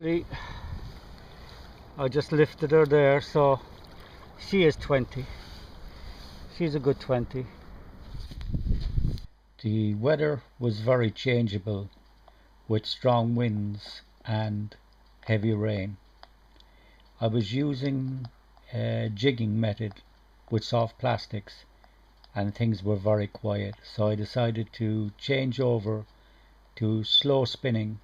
See, I just lifted her there, so she is 20. She's a good 20. The weather was very changeable with strong winds and heavy rain. I was using a jigging method with soft plastics and things were very quiet, so I decided to change over to slow spinning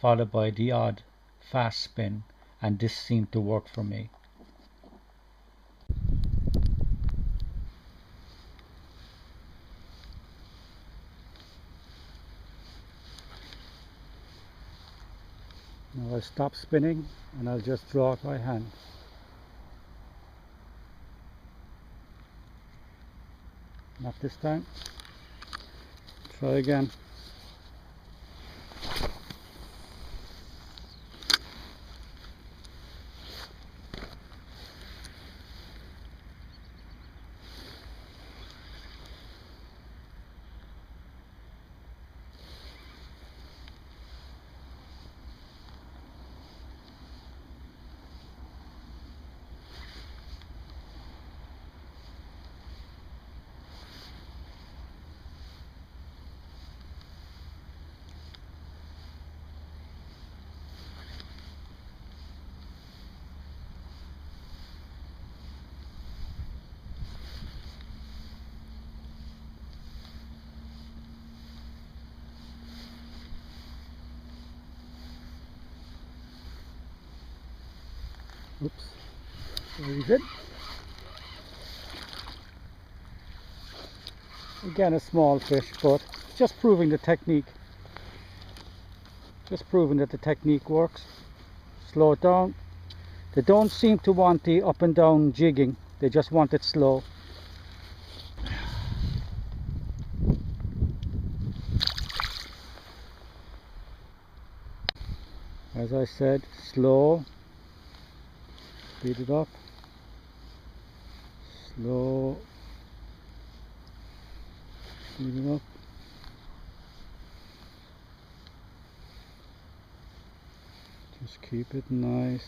followed by the odd fast spin, and this seemed to work for me. Now I'll stop spinning and I'll just draw it by hand. Not this time. Try again. Oops. Very good. Again, a small fish, but just proving the technique. Just proving that the technique works. Slow it down. They don't seem to want the up and down jigging. They just want it slow. As I said, slow. Speed it up. Slow. Speed it up. Just keep it nice.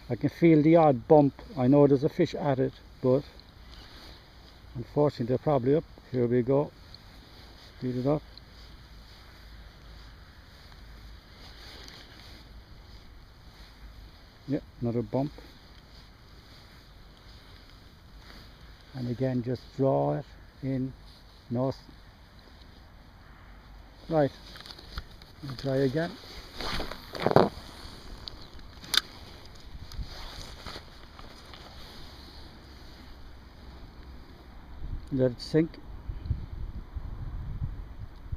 I can feel the odd bump. I know there's a fish at it, but unfortunately they're probably up. Here we go. Speed it up. Yep, another bump. And again, just draw it in. No. Right. We'll try again. Let it sink.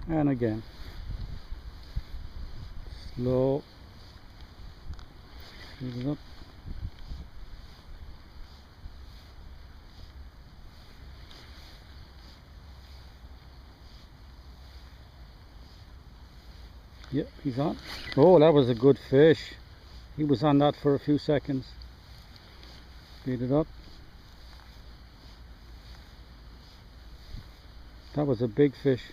And again. Slow. Speed it up. Yep, he's on. Oh, that was a good fish. He was on that for a few seconds. Speed it up. That was a big fish.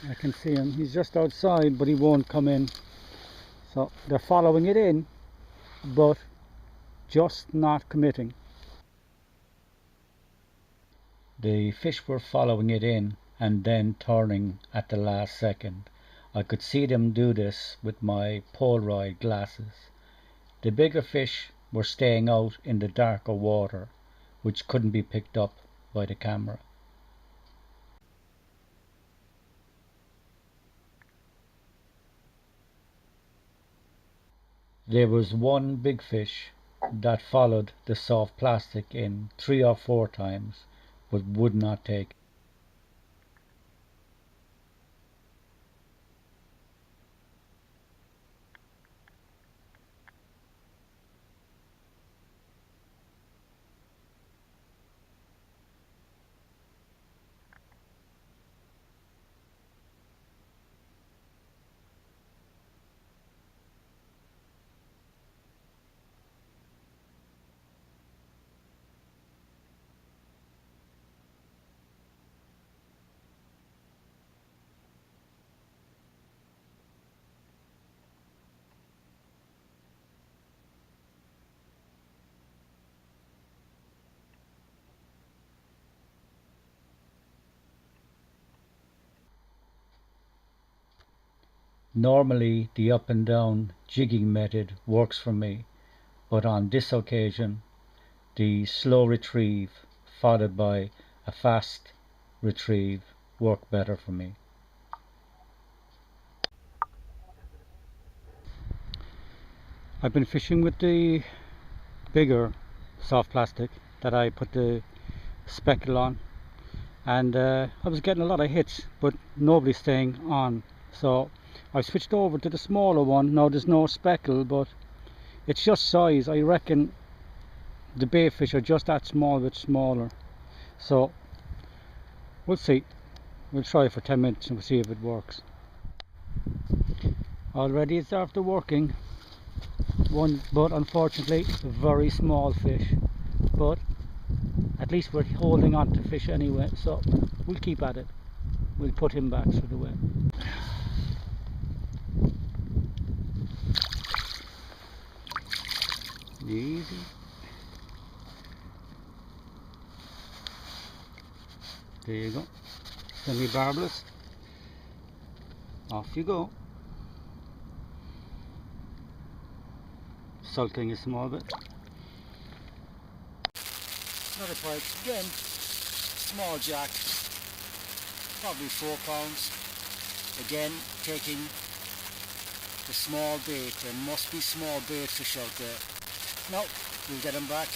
I can see him. He's just outside, but he won't come in. So they're following it in, but just not committing. The fish were following it in and then turning at the last second. I could see them do this with my Polaroid glasses. The bigger fish were staying out in the darker water, which couldn't be picked up by the camera. There was one big fish that followed the soft plastic in 3 or 4 times, but would not take it. Normally the up and down jigging method works for me, but on this occasion the slow retrieve followed by a fast retrieve work better for me. I've been fishing with the bigger soft plastic that I put the speckle on, and I was getting a lot of hits but nobody staying on, so I switched over to the smaller one. Now there's no speckle, but it's just size. I reckon the bait fish are just that small bit smaller, so we'll see. We'll try for 10 minutes and we'll see if it works. Already it's after working. One, but unfortunately a very small fish, but at least we're holding on to fish anyway, so we'll keep at it. We'll put him back through the web. Easy. There you go. Semi-barbless. Off you go. Sulking a small bit. Another pike, again, small jack, probably 4 pounds. Again, taking the small bait. There must be small bait fish out there. No, we'll get him back.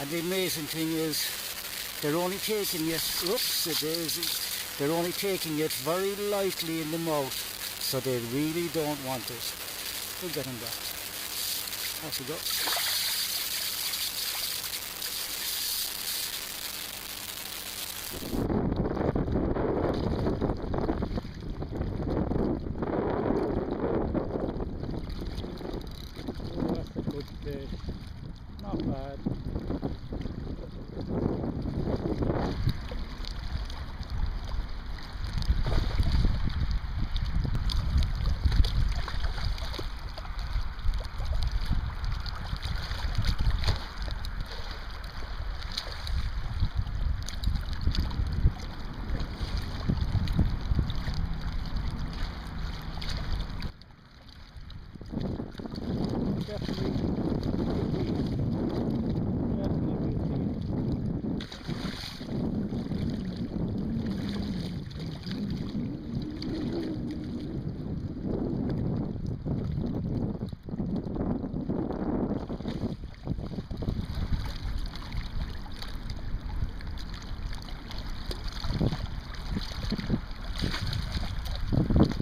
And the amazing thing is, they're only taking it, oops, a daisy, they're only taking it very lightly in the mouth, so they really don't want it. We'll get him back. Off we go. Oh, that's a good fish. Not bad.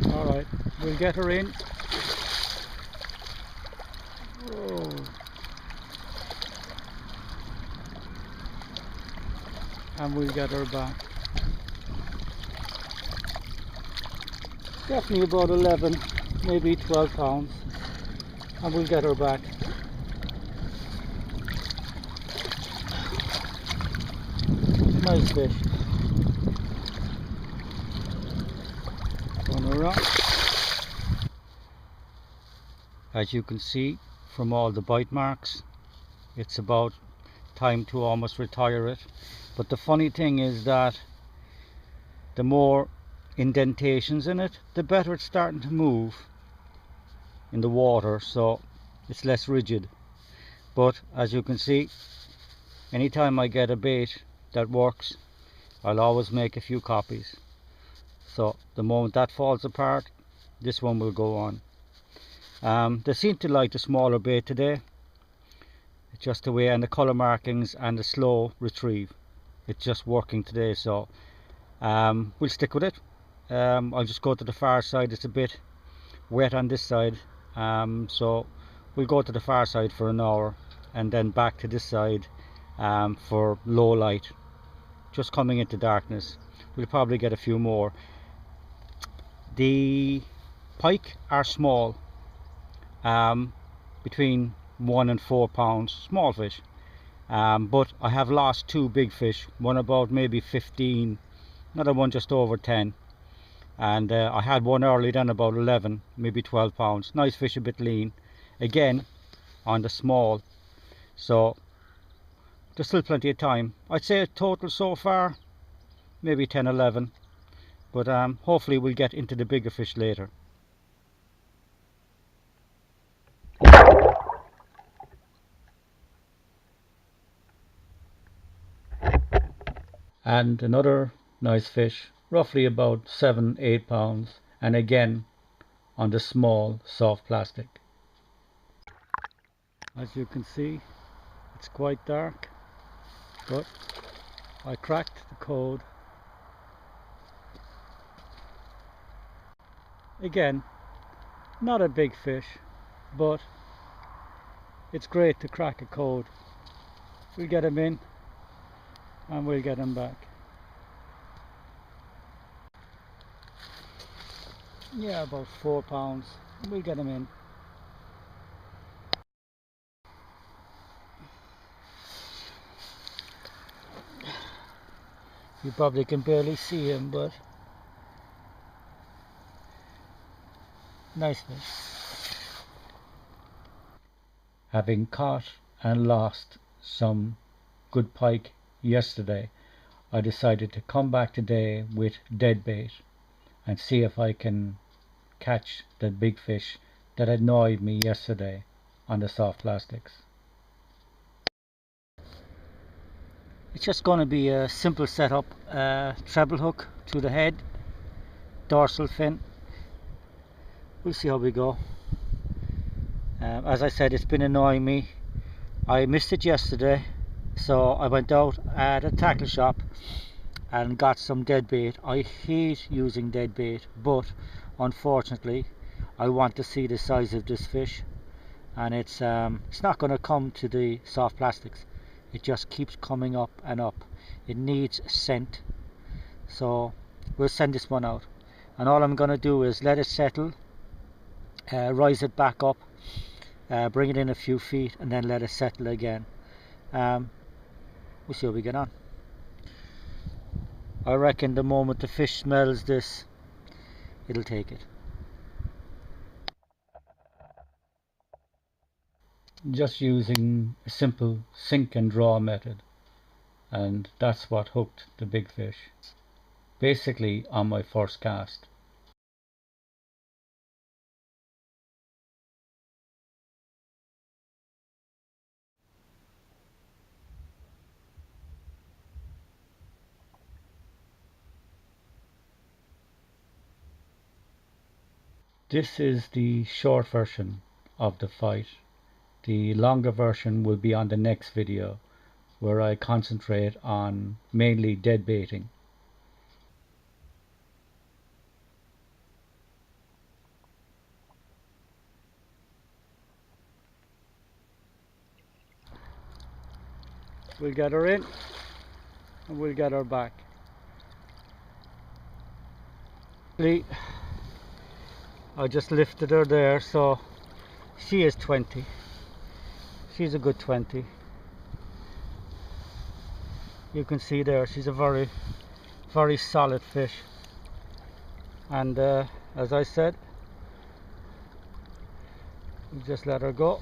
Alright, we'll get her in. Whoa. And we'll get her back. Definitely about 11, maybe 12 pounds. And we'll get her back. Nice fish. Around. As you can see from all the bite marks, it's about time to almost retire it. But the funny thing is that the more indentations in it, the better it's starting to move in the water, so it's less rigid. But as you can see, anytime I get a bait that works, I'll always make a few copies. So the moment that falls apart, this one will go on. They seem to like the smaller bait today. It's just the way, and the colour markings and the slow retrieve. It's just working today, so we'll stick with it. I'll just go to the far side. It's a bit wet on this side, so we'll go to the far side for an hour and then back to this side for low light, just coming into darkness. We'll probably get a few more. The pike are small, between 1 and 4 pounds, small fish, but I have lost 2 big fish, one about maybe 15, another one just over 10, and I had one early then about 11, maybe 12 pounds. Nice fish, a bit lean, again on the small, so there's still plenty of time. I'd say total so far maybe 10, 11, but hopefully we'll get into the bigger fish later. And another nice fish, roughly about 7, 8 pounds, and again on the small soft plastic. As you can see, it's quite dark, but I cracked the code. Again, not a big fish, but it's great to crack a code. We'll get him in and we'll get him back. Yeah, about 4 pounds. We'll get him in. You probably can barely see him, but nice fish. Having caught and lost some good pike yesterday, I decided to come back today with dead bait and see if I can catch the big fish that annoyed me yesterday on the soft plastics. It's just going to be a simple setup, treble hook to the head, dorsal fin. We'll see how we go. As I said, it's been annoying me. I missed it yesterday, so I went out at a tackle shop and got some dead bait. I hate using dead bait, but unfortunately I want to see the size of this fish, and it's not going to come to the soft plastics. It just keeps coming up and up. It needs scent, so we'll send this one out, and all I'm going to do is let it settle, rise it back up, bring it in a few feet, and then let it settle again. We'll see how we get on. I reckon the moment the fish smells this, it'll take it. Just using a simple sink and draw method, and that's what hooked the big fish, basically on my first cast. This is the short version of the fight. The longer version will be on the next video, where I concentrate on mainly dead baiting. We'll get her in and we'll get her back. I just lifted her there, so she is 20. She's a good 20. You can see there she's a very, very solid fish, and as I said, we just let her go.